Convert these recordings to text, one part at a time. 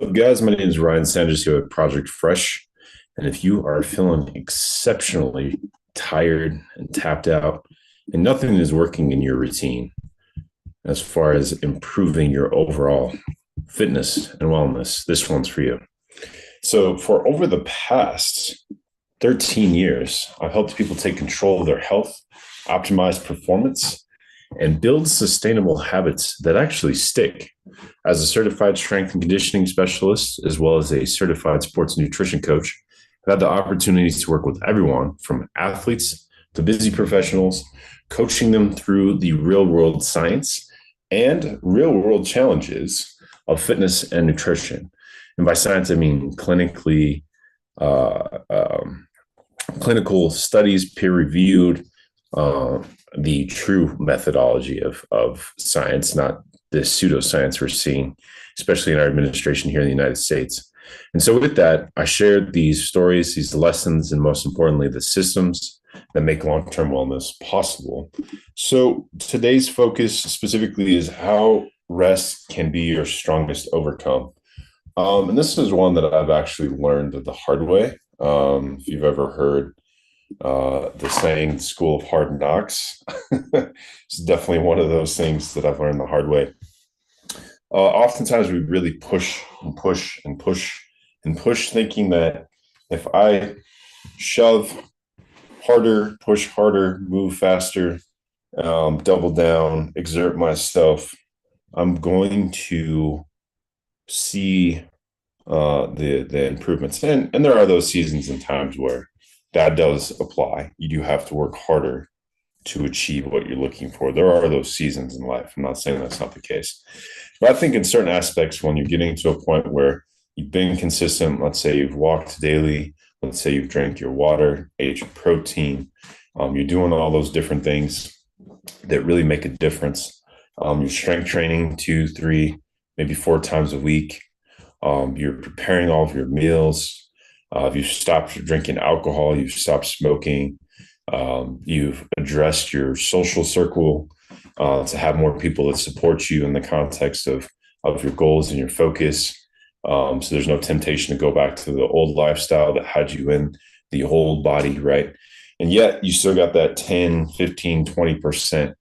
So guys, my name is Ryan Sanders here with Project Fresh. And if you are feeling exceptionally tired and tapped out, and nothing is working in your routine as far as improving your overall fitness and wellness, this one's for you. So, for over the past 13 years, I've helped people take control of their health, optimize performance, and build sustainable habits that actually stick. As a certified strength and conditioning specialist, as well as a certified sports nutrition coach, I've had the opportunities to work with everyone from athletes to busy professionals, coaching them through the real world science and real world challenges of fitness and nutrition. And by science, I mean uh, um, clinical studies, peer reviewed, uh, the true methodology of science, not the pseudoscience we're seeing, especially in our administration here in the United States. And so, with that, I shared these stories, these lessons, and most importantly, the systems that make long term wellness possible. So, today's focus specifically is how rest can be your strongest overcome. And this is one that I've actually learned the hard way. If you've ever heard the saying "school of hard knocks," it's definitely one of those things that I've learned the hard way. Oftentimes, we really push and push and push and push, thinking that if I shove harder, push harder, move faster, double down, exert myself, I'm going to see the improvements. And there are those seasons and times where that does apply. You do have to work harder to achieve what you're looking for. There are those seasons in life. I'm not saying that's not the case. But I think in certain aspects, when you're getting to a point where you've been consistent, let's say you've walked daily, let's say you've drank your water, ate your protein, you're doing all those different things that really make a difference. You're strength training two, three, maybe four times a week. You're preparing all of your meals. You've stopped drinking alcohol. You've stopped smoking. You've addressed your social circle to have more people that support you in the context of your goals and your focus. So there's no temptation to go back to the old lifestyle that had you in the old body, right? And yet you still got that 10, 15, 20%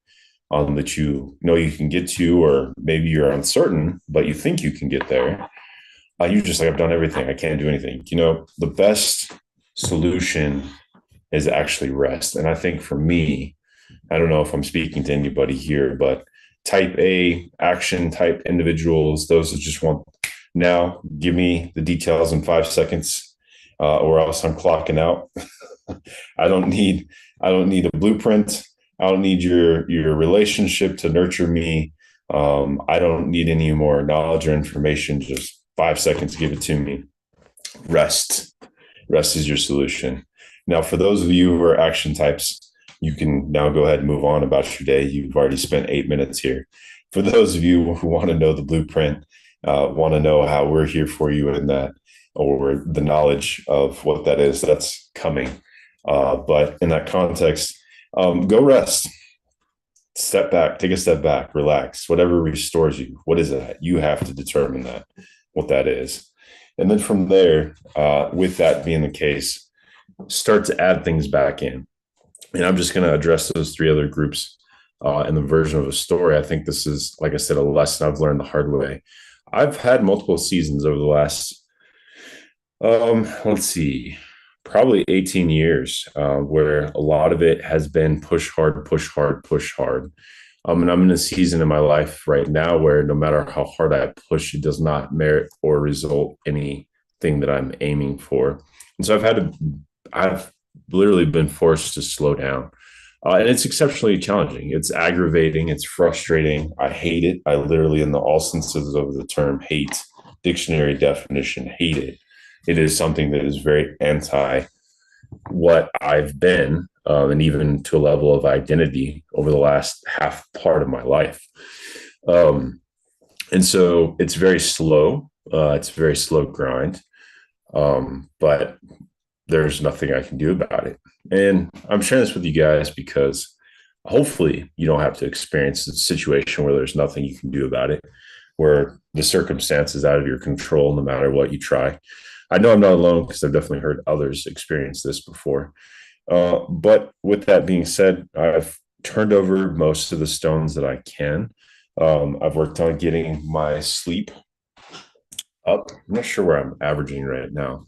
that you know you can get to, or maybe you're uncertain, but you think you can get there. You're just like, I've done everything. I can't do anything. The best solution is actually rest. And I think for me, I don't know if I'm speaking to anybody here, but type A action type individuals, those that just want now, give me the details in 5 seconds, or else I'm clocking out. I don't need I don't need a blueprint. I don't need your relationship to nurture me. I don't need any more knowledge or information. Just 5 seconds, give it to me. Rest. Rest is your solution. Now, for those of you who are action types, you can now go ahead and move on about your day. You've already spent 8 minutes here. For those of you who want to know the blueprint, want to know how we're here for you in that, or the knowledge of what that is, that's coming. But in that context, go rest, step back, take a step back, relax, whatever restores you. What is it? You have to determine that, what that is. And then from there, with that being the case, start to add things back in. And I'm just going to address those three other groups in the version of a story. I think this is, like I said, a lesson I've learned the hard way. I've had multiple seasons over the last, let's see, probably 18 years, where a lot of it has been push hard, push hard, push hard. And I'm in a season in my life right now where no matter how hard I push, it does not merit or result anything that I'm aiming for. And so I've literally been forced to slow down. And it's exceptionally challenging. It's aggravating. It's frustrating. I hate it. I literally, in the all senses of the term hate, dictionary definition, hate it. It is something that is very anti what I've been, and even to a level of identity over the last half part of my life. Um, and so it's very slow. It's a very slow grind. But there's nothing I can do about it. And I'm sharing this with you guys because hopefully you don't have to experience a situation where there's nothing you can do about it. where the circumstance is out of your control no matter what you try. I know I'm not alone because I've definitely heard others experience this before. But with that being said, I've turned over most of the stones that I can. I've worked on getting my sleep up. I'm not sure where I'm averaging right now,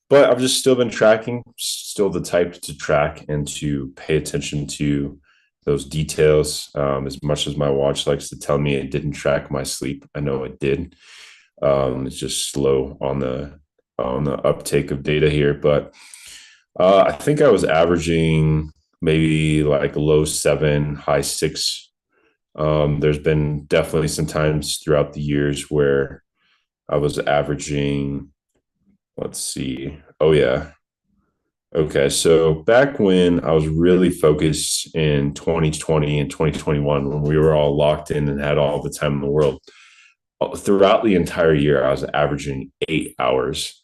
but I've just still been tracking, still the type to track and to pay attention to those details. As much as my watch likes to tell me it didn't track my sleep, I know it did. It's just slow on the uptake of data here, but I think I was averaging maybe like low seven, high six. There's been definitely some times throughout the years where I was averaging, let's see. Oh, yeah. Okay. So back when I was really focused in 2020 and 2021, when we were all locked in and had all the time in the world, throughout the entire year, I was averaging 8 hours.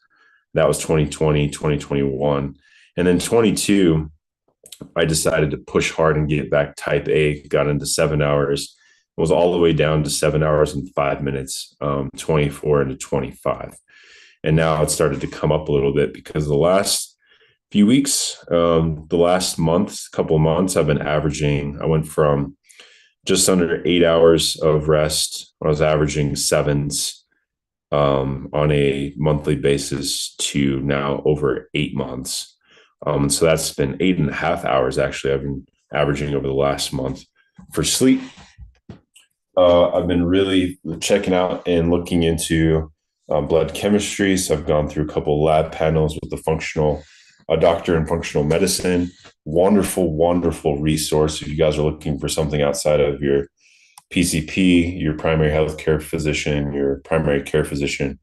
That was 2020, 2021. And then 22, I decided to push hard and get back type A, got into 7 hours, was all the way down to 7 hours and 5 minutes, 24 into 25. And now it started to come up a little bit because the last few weeks, the last month, couple of months, I've been averaging, I went from just under 8 hours of rest. I was averaging sevens on a monthly basis to now over 8 months. And so that's been 8.5 hours actually I've been averaging over the last month for sleep. I've been really checking out and looking into blood chemistry. So I've gone through a couple lab panels with the functional doctor in functional medicine. Wonderful, wonderful resource if you guys are looking for something outside of your PCP, your primary healthcare physician, your primary care physician,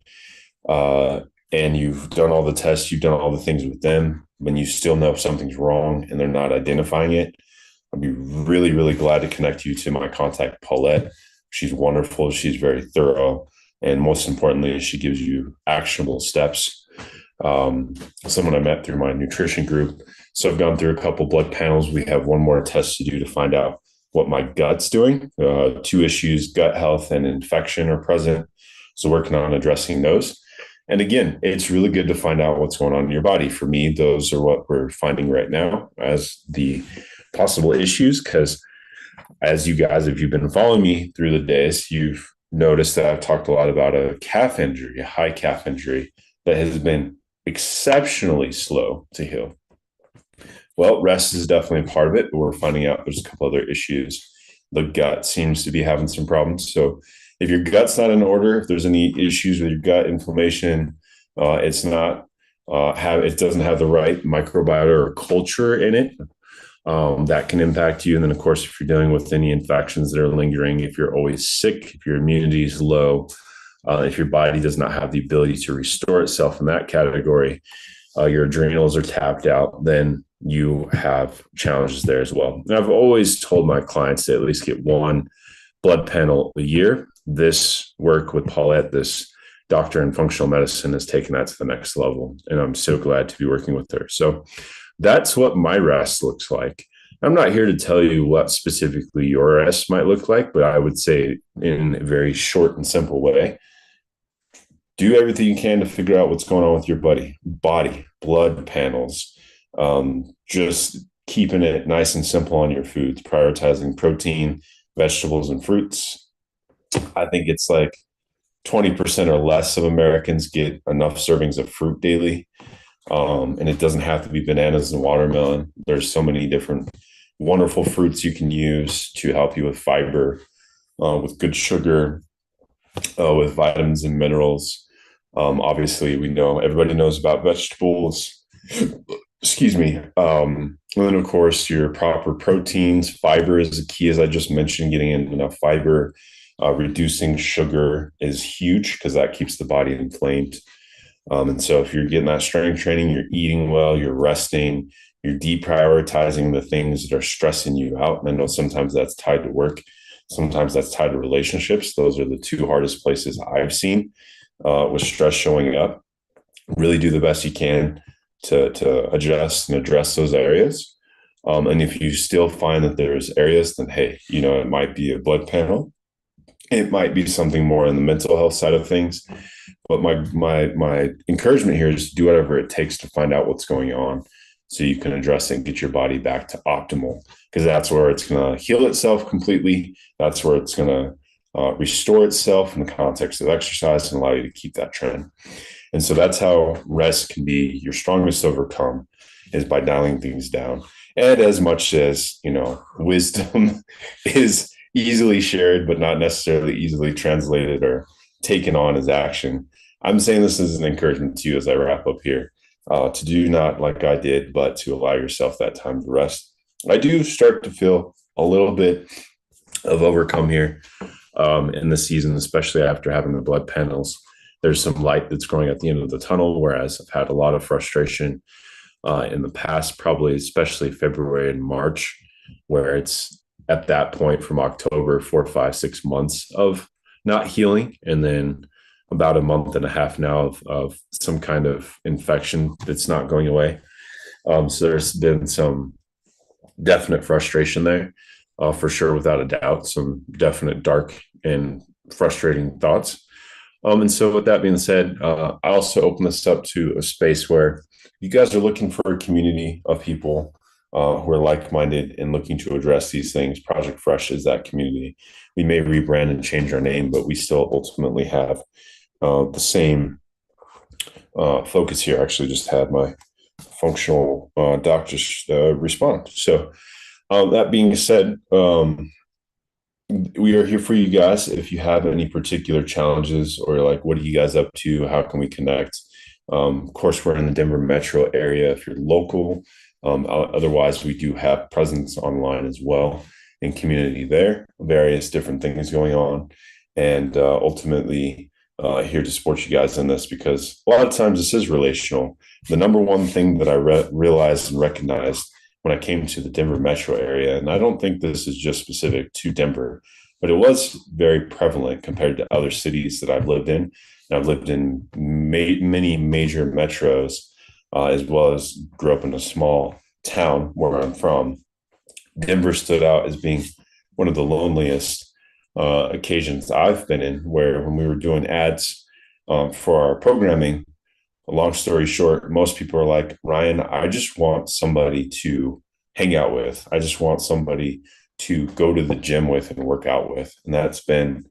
and you've done all the tests, you've done all the things with them, when you still know something's wrong and they're not identifying it. I'd be really, really glad to connect you to my contact, Paulette. She's wonderful. She's very thorough. And most importantly, she gives you actionable steps. Someone I met through my nutrition group. So I've gone through a couple blood panels. We have one more test to do to find out what my gut's doing. Two issues, gut health and infection are present. So working on addressing those. And again, it's really good to find out what's going on in your body. For me, those are what we're finding right now as the possible issues. Because as you guys, if you've been following me through the days, you've noticed that I've talked a lot about a calf injury, a high calf injury that has been exceptionally slow to heal. Well, rest is definitely a part of it, but we're finding out there's a couple other issues. The gut seems to be having some problems. So if your gut's not in order, if there's any issues with your gut inflammation, it's not it doesn't have the right microbiota or culture in it, that can impact you. And then, of course, if you're dealing with any infections that are lingering, if you're always sick, if your immunity is low, if your body does not have the ability to restore itself in that category, your adrenals are tapped out, then you have challenges there as well. And I've always told my clients to at least get one blood panel a year. This work with Paulette, this doctor in functional medicine, has taken that to the next level. And I'm so glad to be working with her. So that's what my rest looks like. I'm not here to tell you what specifically your rest might look like, but I would say in a very short and simple way, do everything you can to figure out what's going on with your body, blood panels, just keeping it nice and simple on your foods, prioritizing protein, vegetables, and fruits. I think it's like 20% or less of Americans get enough servings of fruit daily. And it doesn't have to be bananas and watermelon. There's so many different wonderful fruits you can use to help you with fiber, with good sugar, with vitamins and minerals. Obviously, we know everybody knows about vegetables. Excuse me. And then, of course, your proper proteins. Fiber is the key, as I just mentioned, getting in enough fiber. Reducing sugar is huge because that keeps the body inflamed. And so if you're getting that strength training, you're eating well, you're resting, you're deprioritizing the things that are stressing you out. And I know sometimes that's tied to work. Sometimes that's tied to relationships. Those are the two hardest places I've seen with stress showing up. Really do the best you can to adjust and address those areas. And if you still find that there's areas, then hey, it might be a blood panel. It might be something more in the mental health side of things, but my encouragement here is to do whatever it takes to find out what's going on, so you can address it and get your body back to optimal. Because that's where it's going to heal itself completely. That's where it's going to restore itself in the context of exercise and allow you to keep that trend. And so that's how rest can be your strongest overcome, is by dialing things down. And as much as, wisdom is easily shared, but not necessarily easily translated or taken on as action, I'm saying this as an encouragement to you as I wrap up here, to do not like I did, but to allow yourself that time to rest. I do start to feel a little bit of overcome here in the season, especially after having the blood panels. There's some light that's growing at the end of the tunnel, whereas I've had a lot of frustration in the past, probably especially February and March, where it's at that point from October, 4, 5, 6 months of not healing, and then about a month and a half now of some kind of infection that's not going away. So there's been some definite frustration there, for sure, without a doubt, some definite dark and frustrating thoughts. And so with that being said, I also open this up to a space where you guys are looking for a community of people who are like-minded and looking to address these things. Project Fresh is that community. We may rebrand and change our name, but we still ultimately have the same focus here. I actually just had my functional doctors respond. So that being said, we are here for you guys. If you have any particular challenges, or like, what are you guys up to? How can we connect? Of course, we're in the Denver metro area if you're local. Otherwise, we do have presence online as well, in community there, various different things going on. And ultimately, here to support you guys in this, because a lot of times this is relational. The number one thing that I realized and recognized when I came to the Denver metro area, and I don't think this is just specific to Denver, but it was very prevalent compared to other cities that I've lived in. And I've lived in many major metros, as well as grew up in a small town where I'm from. Denver stood out as being one of the loneliest occasions I've been in, where when we were doing ads for our programming, a long story short, most people are like, Ryan, I just want somebody to hang out with. I just want somebody to go to the gym with and work out with. And that's been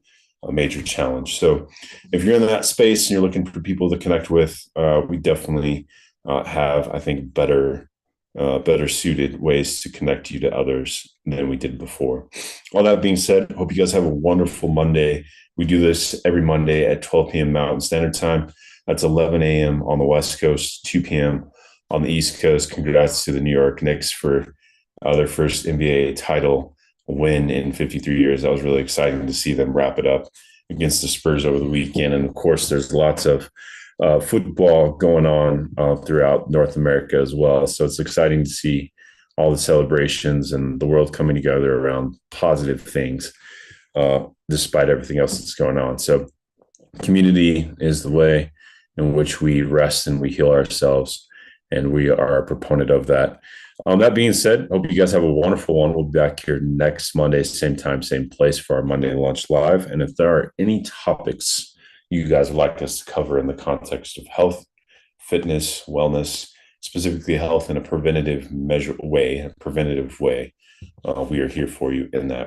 a major challenge. So if you're in that space and you're looking for people to connect with, we definitely have, I think, better suited ways to connect you to others than we did before. All that being said, hope you guys have a wonderful Monday. We do this every Monday at 12 p.m. Mountain Standard Time. That's 11 a.m. on the West Coast, 2 p.m. on the East Coast. Congrats to the New York Knicks for their first NBA title win in 53 years. That was really exciting to see them wrap it up against the Spurs over the weekend. And of course, there's lots of football going on throughout North America as well. So it's exciting to see all the celebrations and the world coming together around positive things, despite everything else that's going on. So community is the way in which we rest and we heal ourselves, and we are a proponent of that. That being said, hope you guys have a wonderful one. We'll be back here next Monday, same time, same place, for our Monday Lunch Live. And if there are any topics you guys would like us to cover in the context of health, fitness, wellness, specifically health in a preventative way, we are here for you in that.